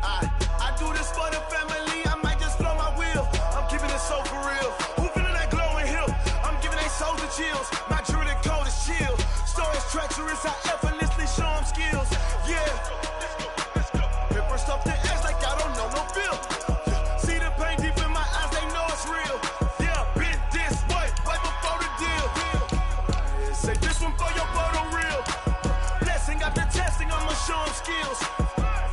I do this for the family, I might just blow my wheel. I'm keeping it so for real. Who feeling that glowing hill? I'm giving they souls the chills. My jewelry code is chill. Stories treacherous, I effortlessly show them skills. Yeah. Paper stuff the edge like I don't know no feel. See the pain deep in my eyes, they know it's real. Yeah, been this way, right before the deal. Say this one for your photo real. Blessing after testing, I'ma show them skills.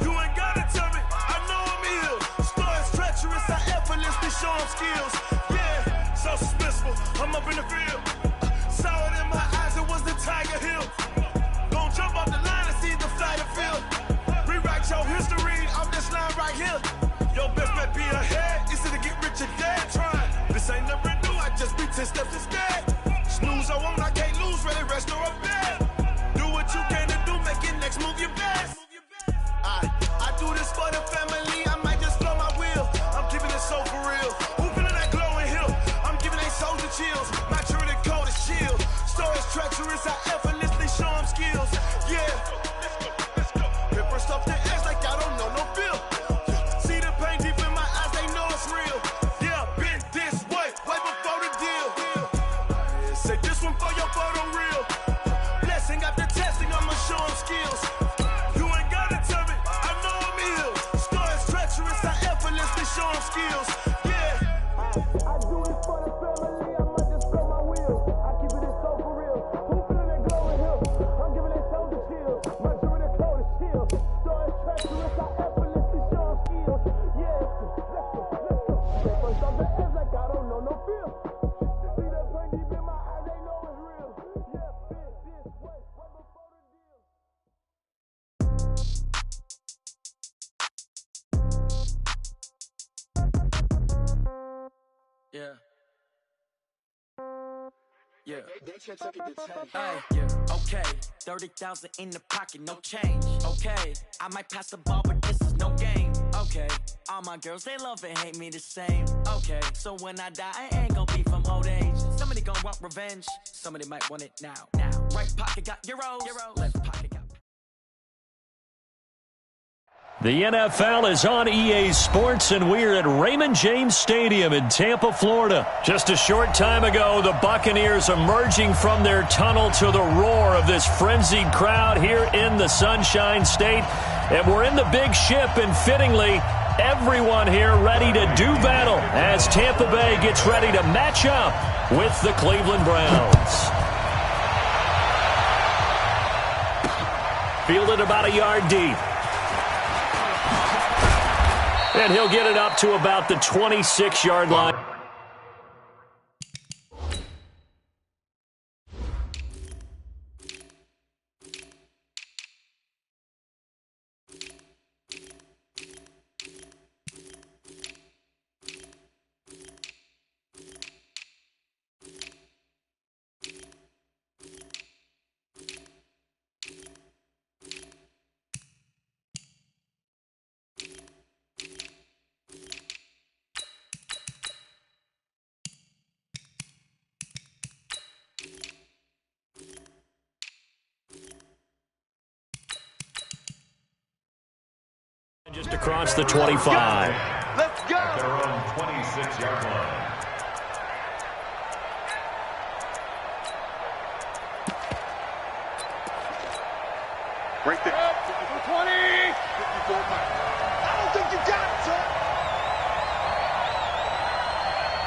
You ain't gotta tell me, I know I'm ill. Stories treacherous, I effortlessly show them skills. Yeah, so suspenseful, I'm up in the field. Saw it in my eyes, it was the Tiger Hill. Gon' jump off the line and see the flight of field. Rewrite your history, I'm this line right here. Your best bet be ahead, easy to get rich or dead. Trying, this ain't never new, I just be 10 steps instead. Snooze I won't, I can't lose, ready, rest or a bed. Do what you can to do, make it next move your best. I do this for the family, I might just blow my wheel. I'm keeping it so for real. Who feeling that glowing hill? I'm giving they souls the chills. My jewelry code is chill. Stories treacherous, I effortlessly show them skills. Yeah. Paper stuff the edge like I don't know no feel. See the pain deep in my eyes, they know it's real. Yeah, been this way, way before the deal. Say this one for your photo real. Blessing after testing, I'ma show them skills. You ain't gotta tell me, I know I'm ill. Stories treacherous, I effortlessly show them skills. Yeah. I do this for the family, I might just blow my wheel. I keep it so for real. Who feeling that glowing hill? I'm giving they souls the chills. My jewelry code is chill. Stories treacherous, I effortlessly show them skills. Yeah, let's go. Paper stuff the edge like I don't know no feel. See that pain deep in my eyes, they know it's real. Yeah, been this way, right before the deal. Yeah. Yeah. Okay. 30,000 in the pocket, no change. Okay. I might pass the ball, but this is no game. Okay. All my girls, they love and hate me the same. Okay. So when I die, I ain't gonna be from old age. Somebody gonna want revenge. Somebody might want it now. Right pocket got euros. Left pocket got. The NFL is on EA Sports, and we're at Raymond James Stadium in Tampa, Florida. Just a short time ago, the Buccaneers emerging from their tunnel to the roar of this frenzied crowd here in the Sunshine State. And we're in the big ship, and fittingly, everyone here ready to do battle as Tampa Bay gets ready to match up with the Cleveland Browns. Fielded about a yard deep. And he'll get it up to about the 26-yard line. Just across the 25. Let's go. At their own 26-yard line. Right there. 20. 54. I don't think you got it, sir.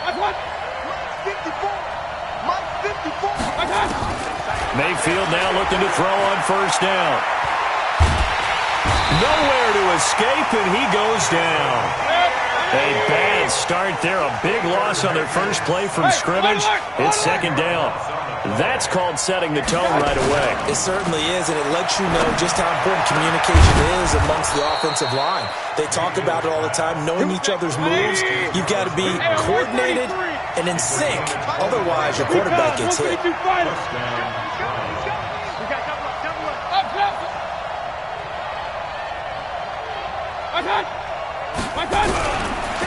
That's what? Mike's 54. Mike's 54. Mayfield now looking to throw on first down. Nowhere to escape, and he goes down. A bad start there. A big loss on their first play from scrimmage. It's second down. That's called setting the tone right away. It certainly is, and it lets you know just how important communication is amongst the offensive line. They talk about it all the time, knowing each other's moves. You've got to be coordinated and in sync. Otherwise, your quarterback gets hit.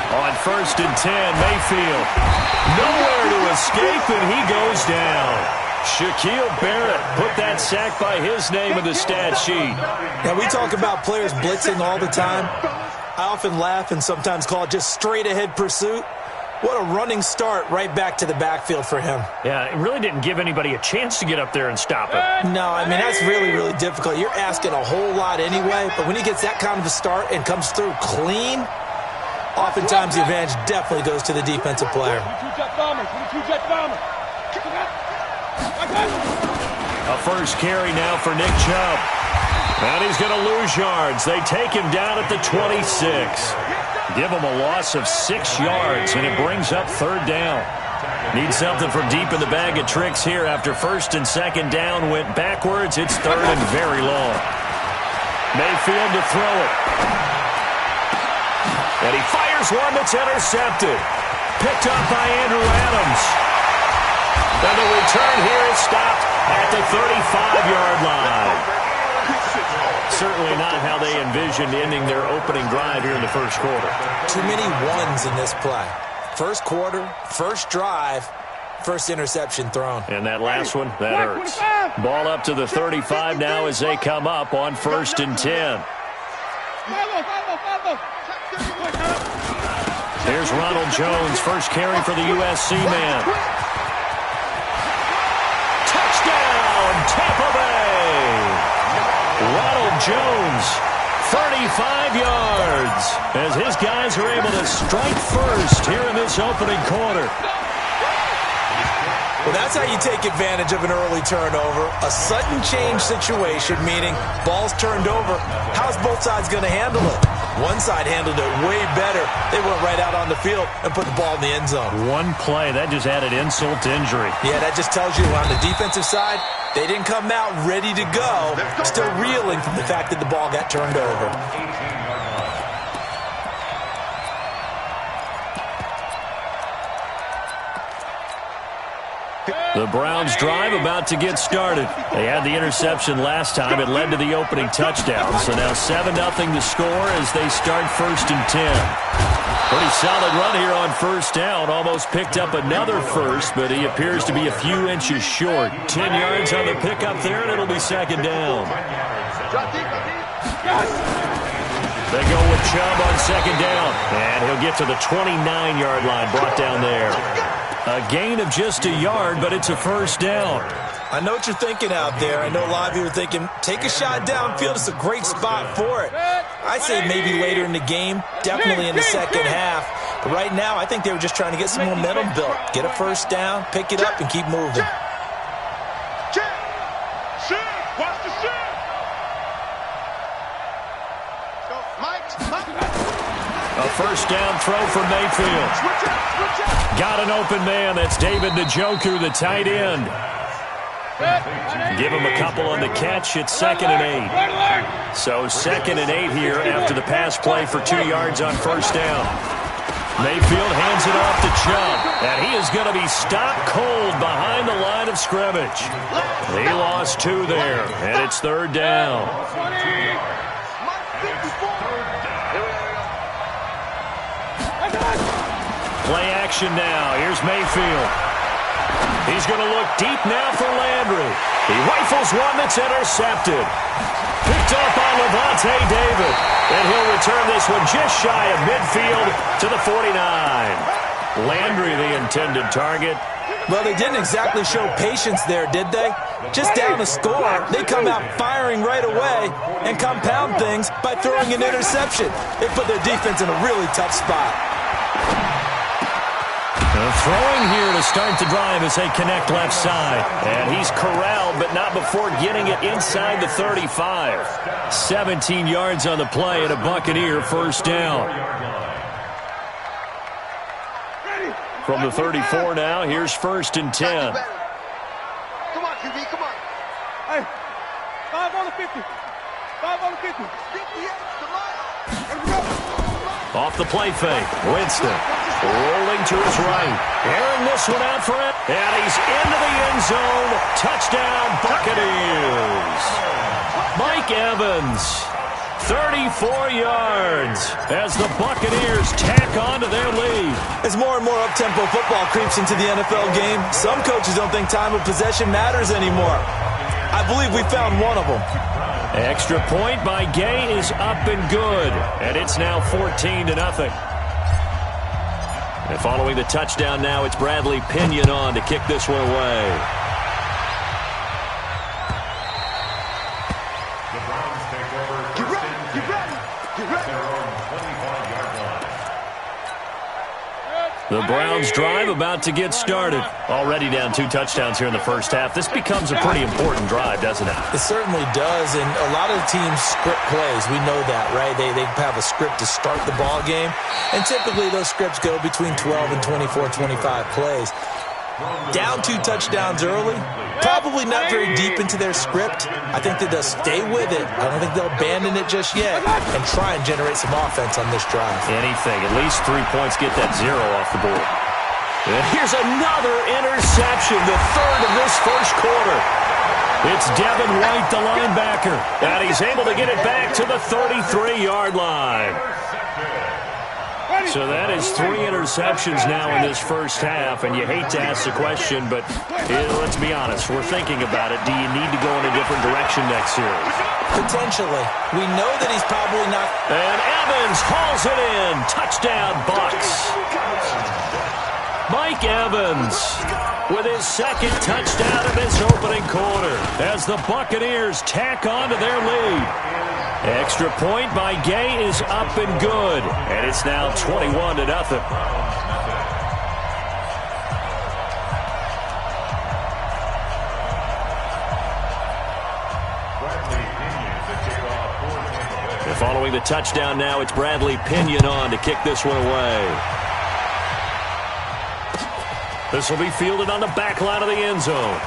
On first and 10, Mayfield. Nowhere to escape, and he goes down. Shaquille Barrett put that sack by his name in the stat sheet. Now, we talk about players blitzing all the time. I often laugh and sometimes call it just straight-ahead pursuit. What a running start right back to the backfield for him. Yeah, it really didn't give anybody a chance to get up there and stop it. No, I mean, that's really, really difficult. You're asking a whole lot anyway, but when he gets that kind of a start and comes through clean, oftentimes the advantage definitely goes to the defensive player. A first carry now for Nick Chubb. And he's going to lose yards. They take him down at the 26. Give him a loss of 6 yards, and it brings up third down. Need something from deep in the bag of tricks here after first and second down went backwards. It's third and very long. Mayfield to throw it. And he fires one that's intercepted. Picked up by Andrew Adams. And the return here is stopped at the 35-yard line. Certainly not how they envisioned ending their opening drive here in the first quarter. Too many ones in this play. First quarter, first drive, first interception thrown. And that last one, that hurts. Ball up to the 35 now as they come up on first and 10. Here's Ronald Jones, first carry for the USC man. Touchdown, Tampa Bay! Ronald Jones, 35 yards, as his guys are able to strike first here in this opening quarter. Well, that's how you take advantage of an early turnover. A sudden change situation, meaning ball's turned over. How's both sides going to handle it? One side handled it way better. They went right out on the field and put the ball in the end zone. One play, that just added insult to injury. Yeah, that just tells you on the defensive side, they didn't come out ready to go, still reeling from the fact that the ball got turned over. The Browns drive about to get started. They had the interception last time. It led to the opening touchdown. So now 7-0 to score as they start first and 10. Pretty solid run here on first down. Almost picked up another first, but he appears to be a few inches short. 10 yards on the pickup there, and it'll be second down. They go with Chubb on second down. And he'll get to the 29-yard line, brought down there. A gain of just a yard, but it's a first down. I know what you're thinking out there. I know a lot of you are thinking, take a shot downfield. It's a great spot for it. I'd say maybe later in the game, definitely in the second half. But right now, I think they were just trying to get some momentum built. Get a first down, pick it up, and keep moving. A first down throw for Mayfield. Got an open man. That's David Njoku, the tight end. Give him a couple on the catch. It's second and 8. So second and 8 here after the pass play for 2 yards on first down. Mayfield hands it off to Chubb. And he is going to be stopped cold behind the line of scrimmage. He lost 2 there. And it's third down. Play action now. Here's Mayfield. He's going to look deep now for Landry. He rifles one that's intercepted. Picked up on Levante David. And he'll return this one just shy of midfield to the 49. Landry, the intended target. Well, they didn't exactly show patience there, did they? Just down a score, they come out firing right away and compound things by throwing an interception. They put their defense in a really tough spot. Throwing here to start the drive as they connect left side. And he's corralled, but not before getting it inside the 35. 17 yards on the play and a Buccaneer first down. From the 34 now, here's first and 10. Come on, QB, come on. Hey, 5 on the 50. 5 on the 50. 50, come on. Here we go. Off the play fake, Winston rolling to his right. Airing this one out for it. And he's into the end zone. Touchdown, Buccaneers. Mike Evans, 34 yards as the Buccaneers tack on to their lead. As more and more up-tempo football creeps into the NFL game, some coaches don't think time of possession matters anymore. I believe we found one of them. Extra point by Gay is up and good, and it's now 14-0. And following the touchdown now, it's Bradley Pinion on to kick this one away. The Browns take over. Get ready. Their own 25-yard line. The Browns drive about to get started. Already down 2 touchdowns here in the first half. This becomes a pretty important drive, doesn't it? It certainly does, and a lot of the teams script plays. We know that, right? They have a script to start the ball game, and typically those scripts go between 12 and 24, 25 plays. Down 2 touchdowns early, probably not very deep into their script. I think that they'll stay with it. I don't think they'll abandon it just yet and try and generate some offense on this drive. Anything. At least 3 points, get that 0 off the board. And here's another interception, the third of this first quarter. It's Devin White, the linebacker, and he's able to get it back to the 33-yard line. So that is 3 interceptions now in this first half, and you hate to ask the question, but let's be honest, we're thinking about it. Do you need to go in a different direction next series? Potentially. We know that he's probably not. And Evans hauls it in. Touchdown, Bucks. Mike Evans with his second touchdown of this opening quarter as the Buccaneers tack on to their lead. Extra point by Gay is up and good, and it's now 21-0. And following the touchdown now, it's Bradley Pinion on to kick this one away. This will be fielded on the back line of the end zone.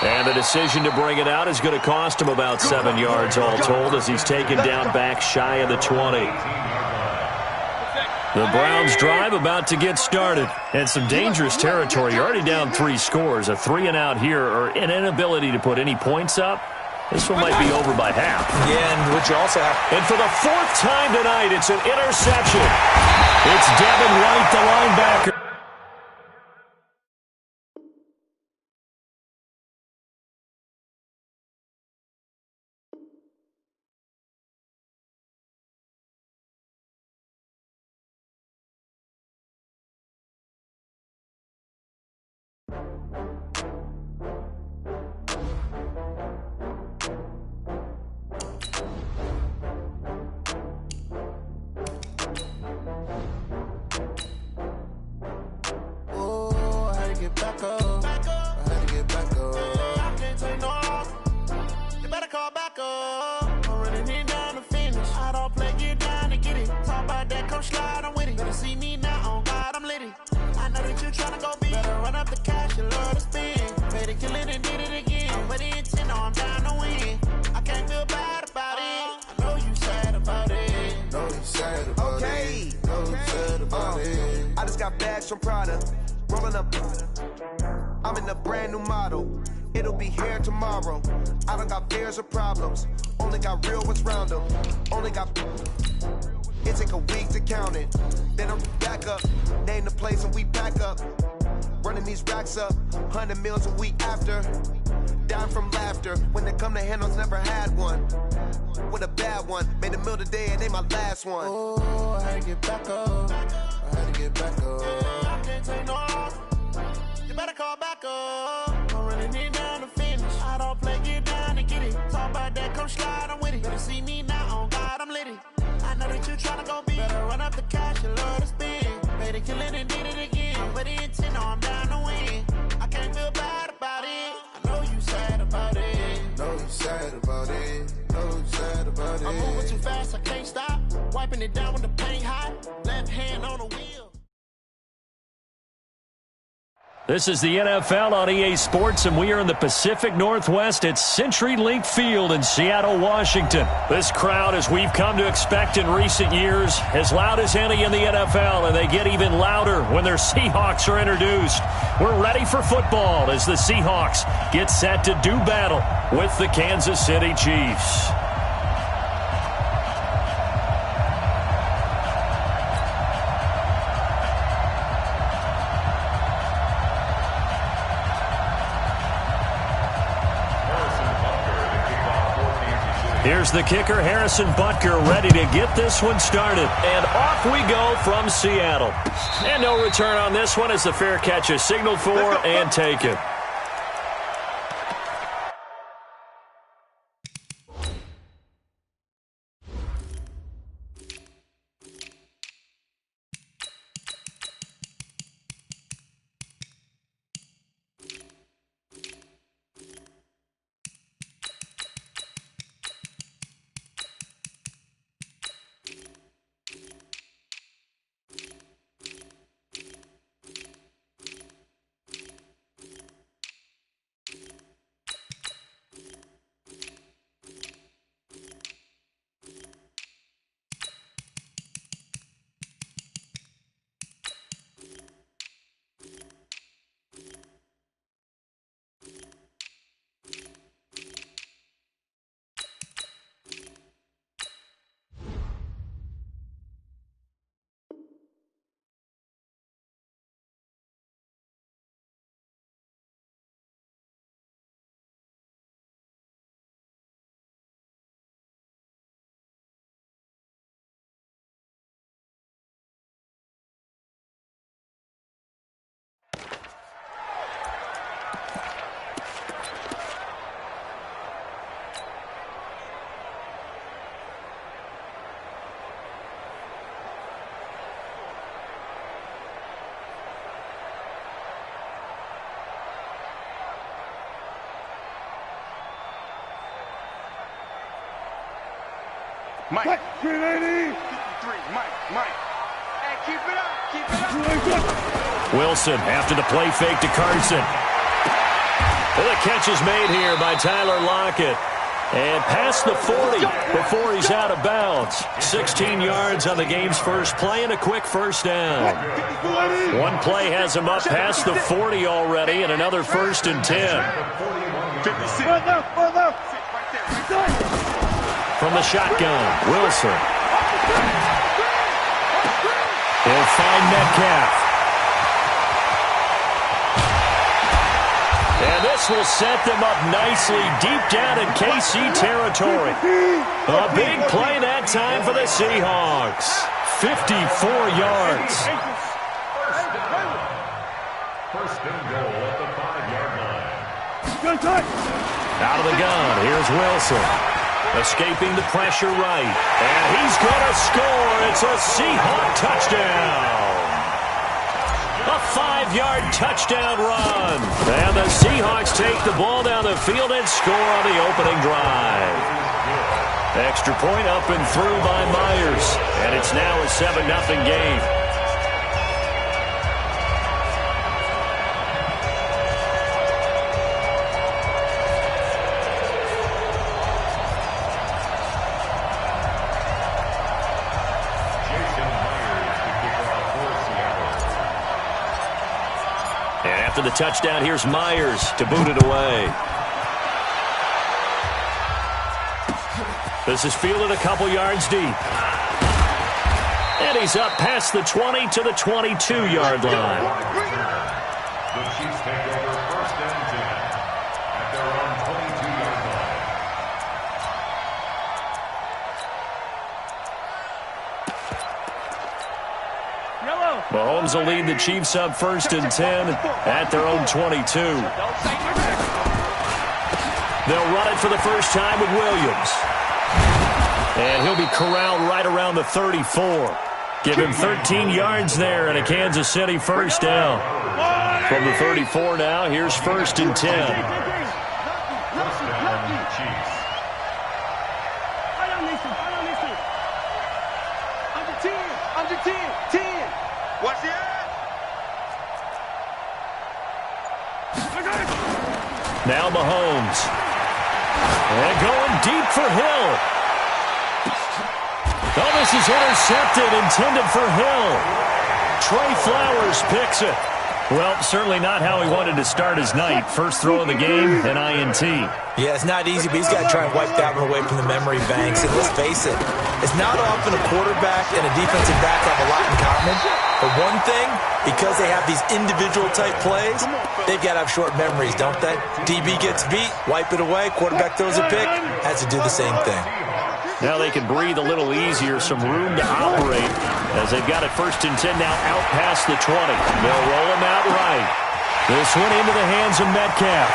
And the decision to bring it out is going to cost him about 7 yards all told as he's taken down back shy of the 20. The Browns drive about to get started. And some dangerous territory. You're already down 3 scores. A 3-and-out here or an inability to put any points up. This one might be over by half. Yeah, and what you also have. And for the 4th time tonight, it's an interception. It's Devin White, the linebacker. From Prada, rolling up. I'm in a brand new model. It'll be here tomorrow. I don't got fears or problems. Only got real ones round them. Only got. It take a week to count it. Then I'm back up. Name the place and we back up. Running these racks up. 100 meals a week after. Dying from laughter. When they come to handles, never had one. With a bad one. Made a meal today and ain't my last one. Oh, I had to get back up. I had to get back up. I can't take no off. You better call back up. I'm running it down to finish. I don't play, get down and get it. Talk about that, come slide, I'm with it. Better see me now, on God, I'm litty. I know that you tryna go big. Better run up the cash, you love to spend. Made a killing and did it again. But the intent, no, I'm down to win. I can't feel bad about it. I know you sad about it. Know you sad about it. Know you sad about it. I'm moving too fast, I can't stop. Wiping it down with the paint hot. Left hand on the wheel. This is the NFL on EA Sports, and we are in the Pacific Northwest at CenturyLink Field in Seattle, Washington. This crowd, as we've come to expect in recent years, as loud as any in the NFL, and they get even louder when their Seahawks are introduced. We're ready for football as the Seahawks get set to do battle with the Kansas City Chiefs. Here's the kicker, Harrison Butker, ready to get this one started. And off we go from Seattle. And no return on this one as the fair catch is signaled for and taken. Mike. 380. Mike. Hey, keep it up. Wilson after the play fake to Carson. Well, the catch is made here by Tyler Lockett. And past the 40 before he's out of bounds. 16 yards on the game's first play and a quick first down. One play has him up past the 40 already and another 1st and 10. 56. From the shotgun, Wilson. He'll find Metcalf. And this will set them up nicely deep down in KC territory. A big play that time for the Seahawks. 54 yards. First and goal at the 5-yard line. Out of the gun, here's Wilson. Escaping the pressure right. And he's going to score. It's a Seahawk touchdown. A 5-yard touchdown run. And the Seahawks take the ball down the field and score on the opening drive. Extra point up and through by Myers. And it's now a 7-0 game. After the touchdown, here's Myers to boot it away. This is fielded a couple yards deep. And he's up past the 20 to the 22-yard line. The Chiefs take over 1st and 10 at their own 22-yard line. Mahomes will lead the Chiefs up 1st and 10 at their own 22. They'll run it for the first time with Williams. And he'll be corralled right around the 34. Give him 13 yards there and a Kansas City first down. From the 34 now, here's 1st and 10. First down, Chiefs. Under 10. Watch the eye. Now Mahomes. And going deep for Hill. Oh, this is intercepted, intended for Hill. Trey Flowers picks it. Well, certainly not how he wanted to start his night. First throw of the game, an INT. Yeah, it's not easy, but he's got to try and wipe that one away from the memory banks. And let's face it, it's not often a quarterback and a defensive back have a lot in common. But one thing, because they have these individual type plays, they've got to have short memories, don't they? DB gets beat, wipe it away, quarterback throws a pick, has to do the same thing. Now they can breathe a little easier, some room to operate as they've got it 1st and 10 now out past the 20. They'll roll him out right. This one into the hands of Metcalf.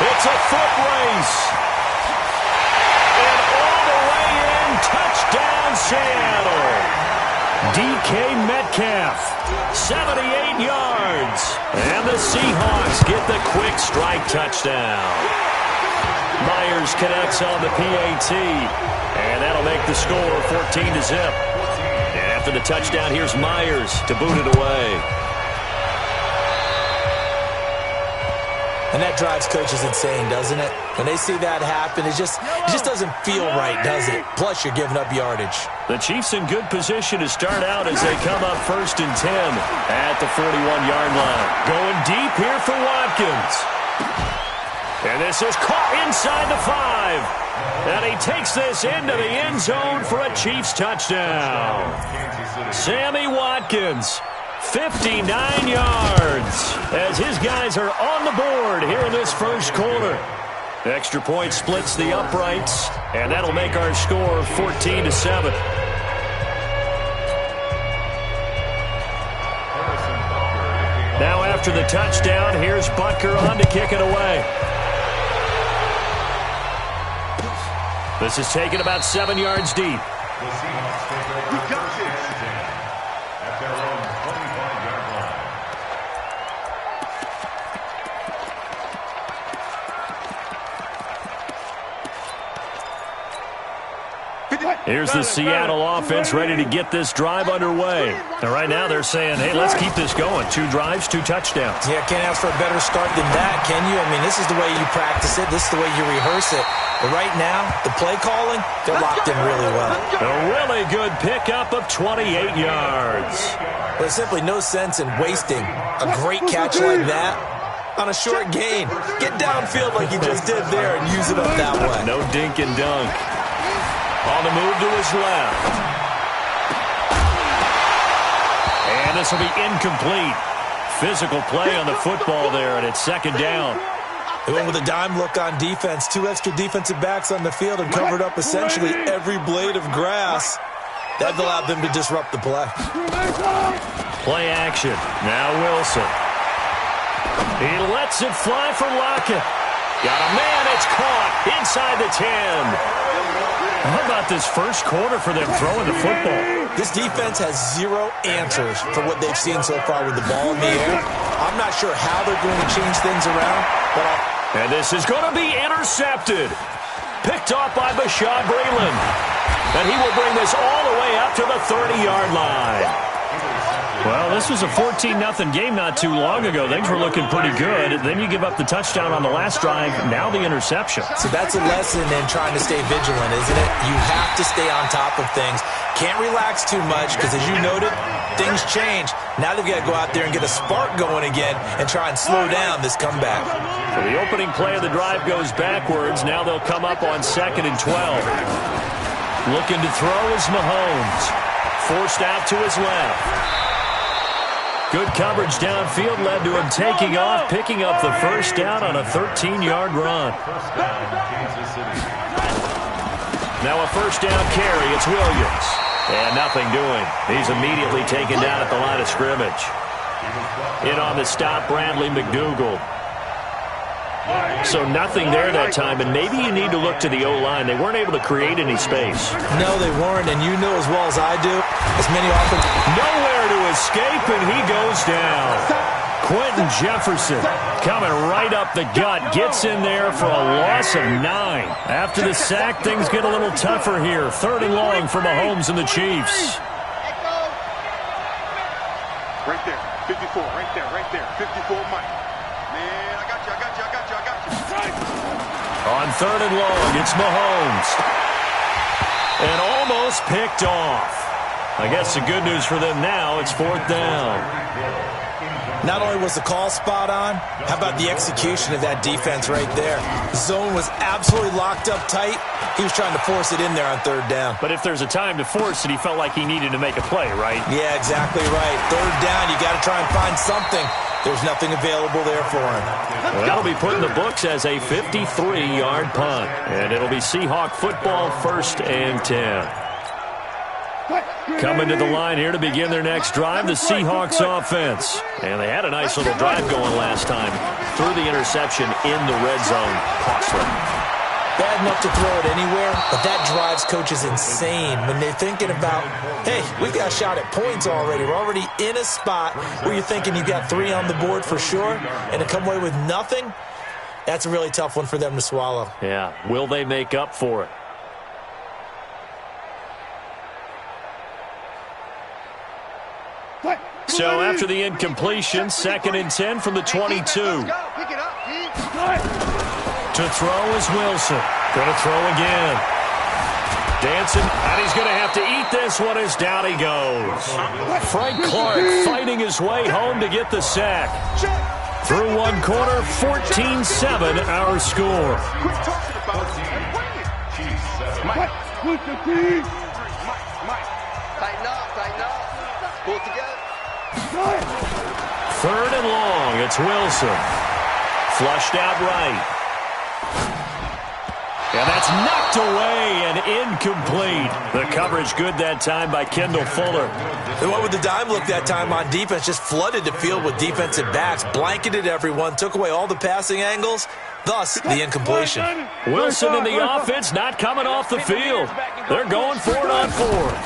It's a foot race. And all the way in, touchdown Seattle. DK Metcalf, 78 yards. And the Seahawks get the quick strike touchdown. Myers connects on the PAT. And that'll make the score 14-0. And after the touchdown, here's Myers to boot it away. And that drives coaches insane, doesn't it? When they see that happen, it just doesn't feel right, does it? Plus, you're giving up yardage. The Chiefs in good position to start out as they come up 1st and 10 at the 41-yard line. Going deep here for Watkins. And this is caught inside the 5. And he takes this into the end zone for a Chiefs touchdown. Sammy Watkins, 59 yards, as his guys are on the board here in this first quarter. Extra point splits the uprights, and that'll make our score 14-7. Now after the touchdown, here's Butker on to kick it away. This is taken about 7 yards deep. The Seahawks take over first and 10 at their own 25-yard line. Here's the Seattle offense ready to get this drive underway. And right now they're saying, hey, let's keep this going. 2 drives, 2 touchdowns. Yeah, can't ask for a better start than that, can you? I mean, this is the way you practice it. This is the way you rehearse it. But right now, the play calling, they're locked in really well. A really good pickup of 28 yards. There's simply no sense in wasting a great catch like that on a short gain. Get downfield like you just did there and use it up that way. No dink and dunk. On the move to his left. And this will be incomplete. Physical play on the football there, and it's 2nd down. They went with a dime look on defense. 2 extra defensive backs on the field and covered up essentially every blade of grass. That allowed them to disrupt the play. Play action. Now Wilson. He lets it fly for Lockett. Got a man. It's caught inside the 10. How about this first quarter for them throwing the football? This defense has 0 answers for what they've seen so far with the ball in the air. I'm not sure how they're going to change things around, but and this is going to be intercepted. Picked off by Bashaud Breeland. And he will bring this all the way up to the 30-yard line. Well, this was a 14-0 game not too long ago. Things were looking pretty good. Then you give up the touchdown on the last drive. Now the interception. So that's a lesson in trying to stay vigilant, isn't it? You have to stay on top of things. Can't relax too much because, as you noted, things change. Now they've got to go out there and get a spark going again and try and slow down this comeback. So the opening play of the drive goes backwards. Now they'll come up on 2nd and 12. Looking to throw is Mahomes. Forced out to his left. Good coverage downfield led to him taking off, picking up the first down on a 13-yard run. Now a first down carry. It's Williams. And nothing doing. He's immediately taken down at the line of scrimmage. In on the stop, Bradley McDougald. So nothing there that time, and maybe you need to look to the O-line. They weren't able to create any space. No, they weren't, and you know as well as I do, as many often. Nowhere to escape, and he goes down. Quentin Jefferson coming right up the gut, gets in there for a loss of 9. After the sack, things get a little tougher here. 3rd and long for Mahomes and the Chiefs. Right there, 54, right there, 54, Mike. Man, I got you. On 3rd and long, it's Mahomes. And almost picked off. I guess the good news for them now, it's 4th down. Not only was the call spot on, how about the execution of that defense right there? The zone was absolutely locked up tight. He was trying to force it in there on 3rd down. But if there's a time to force it, he felt like he needed to make a play, right? Yeah, exactly right. 3rd down, you got to try and find something. There's nothing available there for him. Well, that'll be put in the books as a 53-yard punt. And it'll be Seahawk football, 1st and 10. Coming to the line here to begin their next drive, the Seahawks offense. And they had a nice little drive going last time. Threw the interception in the red zone. Costly. Bad enough to throw it anywhere, but that drives coaches insane when they're thinking about, hey, we've got a shot at points already. We're already in a spot where you're thinking you got 3 on the board for sure, and to come away with nothing, that's a really tough one for them to swallow. Yeah, will they make up for it? So after the incompletion, 2nd and 10 from the 22. To throw is Wilson. Going to throw again. Dancing, and he's going to have to eat this one as down he goes. Frank Clark fighting his way home to get the sack. Through one quarter, 14-7 our score. Tighten up. Pull it together. 3rd and long, it's Wilson. Flushed out right. And that's knocked away and incomplete. The coverage good that time by Kendall Fuller. And what would the dime look that time on defense? Just flooded the field with defensive backs, blanketed everyone, took away all the passing angles, thus the incompletion. Wilson and the offense not coming off the field. They're going for it on 4th.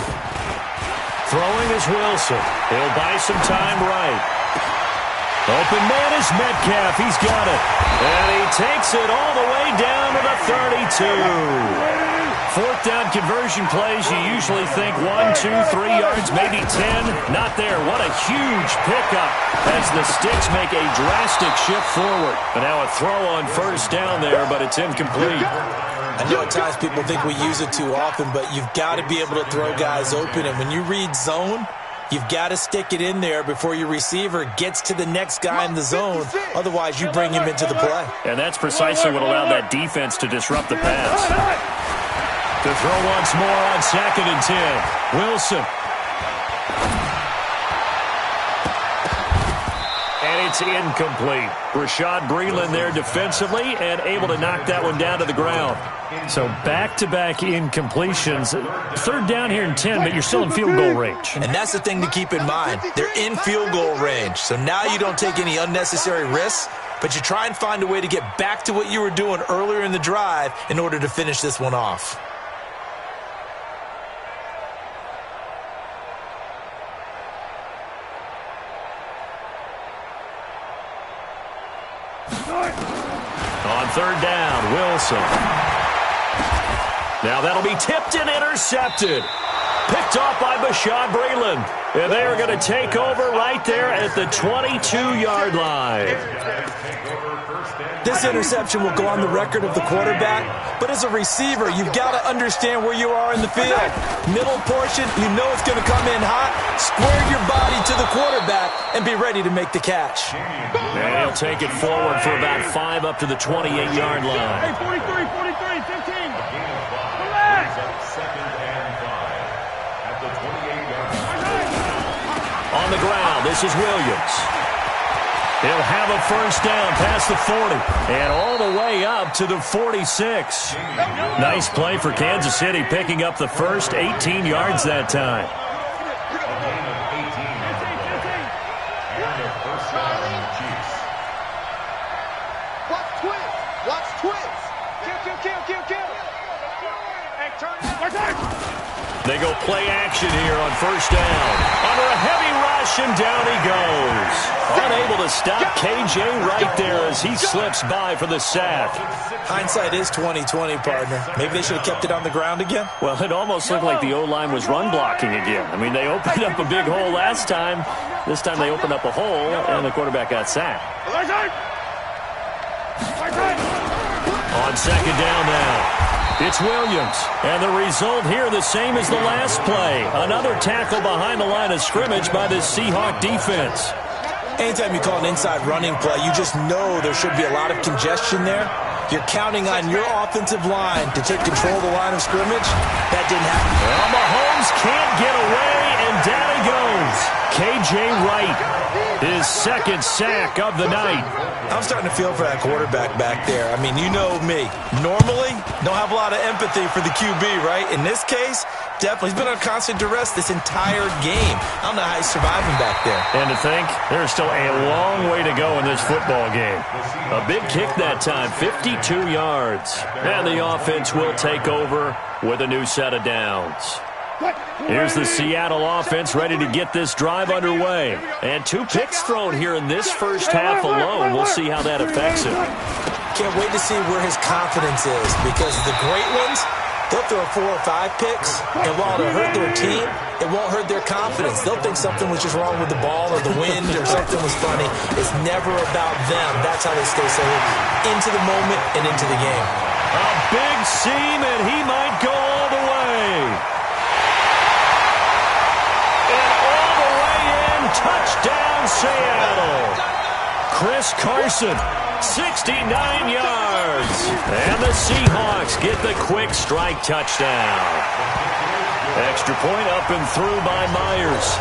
Throwing is Wilson. He'll buy some time right. Open man is Metcalf. He's got it. And he takes it all the way down to the 32. 4th down conversion plays, you usually think 1, 2, 3 yards, maybe 10. Not there. What a huge pickup as the Sticks make a drastic shift forward. And now a throw on 1st down there, but it's incomplete. I know at times people think we use it too often, but you've got to be able to throw guys open. And when you read zone, you've got to stick it in there before your receiver gets to the next guy in the zone. Otherwise, you bring him into the play. And that's precisely what allowed that defense to disrupt the pass. To throw once more on 2nd and 10. Wilson. And it's incomplete. Rashad Breeland there defensively and able to knock that one down to the ground. So back-to-back incompletions. 3rd down here and 10, but you're still in field goal range. And that's the thing to keep in mind. They're in field goal range. So now you don't take any unnecessary risks, but you try and find a way to get back to what you were doing earlier in the drive in order to finish this one off. On 3rd down, Wilson. Now that'll be tipped and intercepted. Picked off by Rashad Breeland. And they are going to take over right there at the 22-yard line. This interception will go on the record of the quarterback, but as a receiver, you've got to understand where you are in the field. Middle portion, you know it's going to come in hot. Square your body to the quarterback and be ready to make the catch. And he'll take it forward for about 5 up to the 28-yard line. Hey, 43, 15. Relax. 2nd and 5 at the 28-yard line. On the ground, this is Williams. He'll have a 1st down past the 40 and all the way up to the 46. Nice play for Kansas City, picking up the first 18 yards that time. Watch twins. Kill. Hey, turn it up. They go play action here on 1st down. Under a heavy rush, and down he goes. Unable to stop KJ right there as he slips by for the sack. Hindsight is 20/20, partner. Maybe they should have kept it on the ground again. Well, it almost looked like the O-line was run blocking again. I mean, they opened up a big hole last time. This time they opened up a hole, and the quarterback got sacked. On 2nd down now. It's Williams, and the result here the same as the last play. Another tackle behind the line of scrimmage by the Seahawk defense. Anytime you call an inside running play, you just know there should be a lot of congestion there. You're counting on your offensive line to take control of the line of scrimmage. That didn't happen. Well, Mahomes can't get away, and down he goes. KJ T.J. Wright, his second sack of the night. I'm starting to feel for that quarterback back there. I mean, you know me. Normally, don't have a lot of empathy for the QB, right? In this case, definitely. He's been on constant duress this entire game. I don't know how he's surviving back there. And to think, there's still a long way to go in this football game. A big kick that time, 52 yards. And the offense will take over with a new set of downs. Here's the Seattle offense ready to get this drive underway. And 2 picks thrown here in this first half alone. We'll see how that affects him. Can't wait to see where his confidence is, because the great ones, they'll throw 4 or 5 picks, and while it'll hurt their team, it won't hurt their confidence. They'll think something was just wrong with the ball or the wind or something was funny. It's never about them. That's how they stay so into the moment and into the game. A big seam, and he might go all the way. And all the way in, touchdown Seattle. Chris Carson, 69 yards. And the Seahawks get the quick strike touchdown. Extra point up and through by Myers.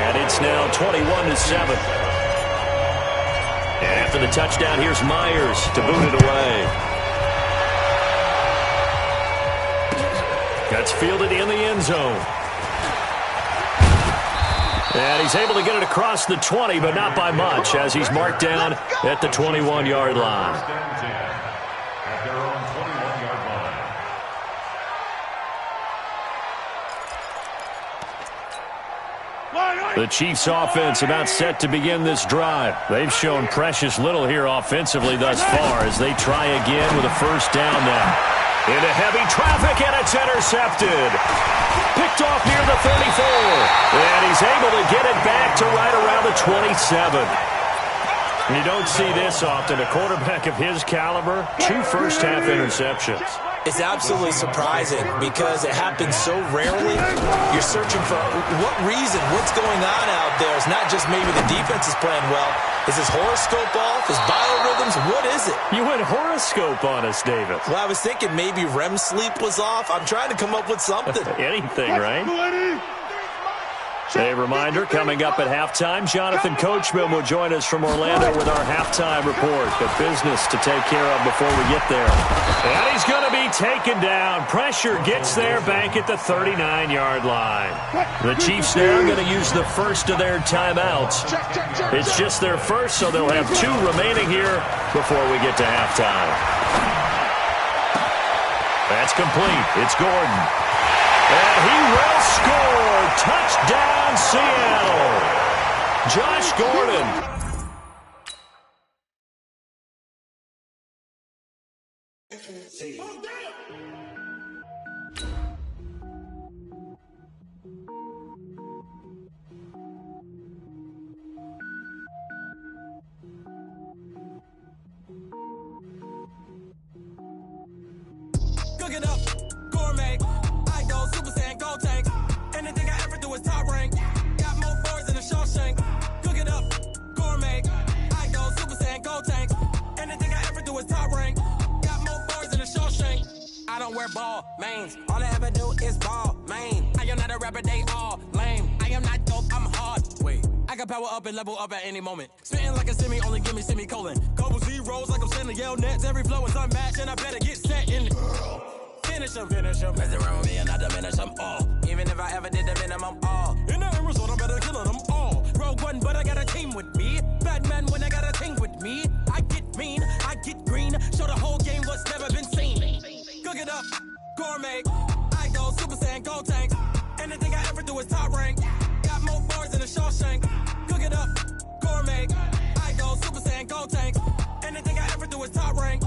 And it's now 21-7. And after the touchdown, here's Myers to boot it away. That's fielded in the end zone. And he's able to get it across the 20, but not by much, as he's marked down at the 21-yard line. At their own 21-yard line. The Chiefs' offense about set to begin this drive. They've shown precious little here offensively thus far as they try again with a first down now. Into heavy traffic, and it's intercepted. Picked off near the 34. And he's able to get it back to right around the 27. You don't see this often. A quarterback of his caliber, 2 first-half interceptions. It's absolutely surprising because it happens so rarely. You're searching for what reason, what's going on out there. It's not just maybe the defense is playing well. Is his horoscope off? His biorhythms? What is it? You went horoscope on us, Davis. Well, I was thinking maybe REM sleep was off. I'm trying to come up with something. Anything, right? A reminder, coming up at halftime, Jonathan Coachman will join us from Orlando with our halftime report. The business to take care of before we get there. And he's going to be taken down. Pressure gets there back at the 39-yard line. The Chiefs now going to use the first of their timeouts. It's just their first, so they'll have 2 remaining here before we get to halftime. That's complete. It's Gordon. And he will score. Touchdown, Seattle. Josh Gordon. Cook it up, gourmet. I go Super Saiyan, go tank. Anything I ever do is top rank. Got more boys than a Shawshank. Cook it up, gourmet. I go Super Saiyan, go tank. Anything I ever do is top rank. Got more boys than a Shawshank. I don't wear ball mains. All I ever do is ball main. I am not a rapper, they all lame. I am not dope, I'm hard. Wait, I can power up and level up at any moment. Spitting like a semi, only give me semicolon. Couple zeros like I'm sending yell nets. Every flow is unmatched and I better get set in. Finish them. Mess around with me and I diminish them all. Even if I ever did the minimum all. In the end result, I better kill them all. Rogue One, but I got a team with me. Batman when I got a team with me. I get mean, I get green. Show the whole game what's never been seen. Cook it up, gourmet. I go Super Saiyan, go tank. Anything I ever do is top rank. Got more bars than a Shawshank. Cook it up, gourmet. I go Super Saiyan, go tank. Anything I ever do is top rank.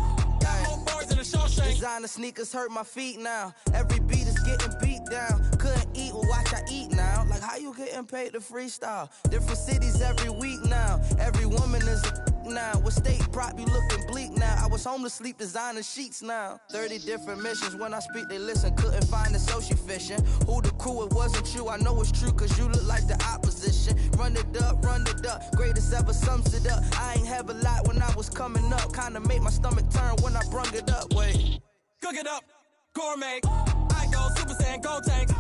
Designer sneakers hurt my feet now. Every beat is getting beat down. Couldn't eat, well watch I eat now. Like how you getting paid to freestyle? Different cities every week now. Every woman is a now. With state prop you looking bleak now. I was home to sleep designer sheets now. 30 different missions. When I speak they listen. Couldn't find it so she fishing. Who the crew, it wasn't you. I know it's true cause you look like the opposition. Run it up. Greatest ever sums it up. I ain't have a lot when I was coming up. Kinda made my stomach turn when I brung it up. Wait. Cook it up, gourmet. I go Super Saiyan, go tank.